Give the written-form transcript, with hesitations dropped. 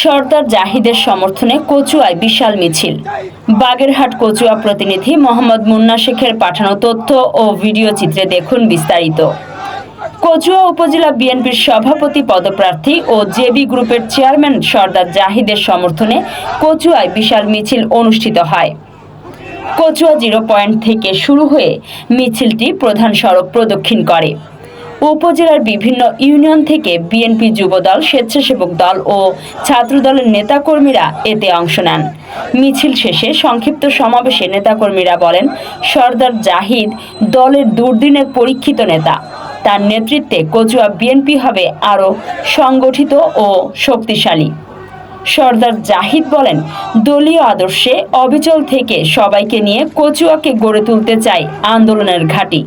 সর্দার জাহিদের সমর্থনে কচুয়ায় বিশাল মিছিল। বাগেরহাট কচুয়া প্রতিনিধি মোহাম্মদ মুন্না শেখের পাঠানো তথ্য ও ভিডিও চিত্রে দেখুন বিস্তারিত। কচুয়া উপজেলা বিএনপির সভাপতি পদপ্রার্থী ও জেবি গ্রুপের চেয়ারম্যান সর্দার জাহিদের সমর্থনে কচুয়ায় বিশাল মিছিল অনুষ্ঠিত হয়। কচুয়া 0 পয়েন্ট থেকে শুরু হয়ে মিছিলটি প্রধান সড়ক প্রদক্ষিণ করে। উপজেলার বিভিন্ন ইউনিয়ন থেকে বিএনপি যুবদল, স্বেচ্ছাসেবক দল ও ছাত্রদলের নেতাকর্মীরা এতে অংশ নেন। মিছিল শেষে সংক্ষিপ্ত সমাবেশে নেতাকর্মীরা বলেন, সর্দার জাহিদ দলের দুর্দিনের পরীক্ষিত নেতা। তার নেতৃত্বে কচুয়া বিএনপি হবে আরও সংগঠিত ও শক্তিশালী। সর্দার জাহিদ বলেন, দলীয় আদর্শে অবিচল থেকে সবাইকে নিয়ে কচুয়াকে গড়ে তুলতে চাই আন্দোলনের ঘাঁটি।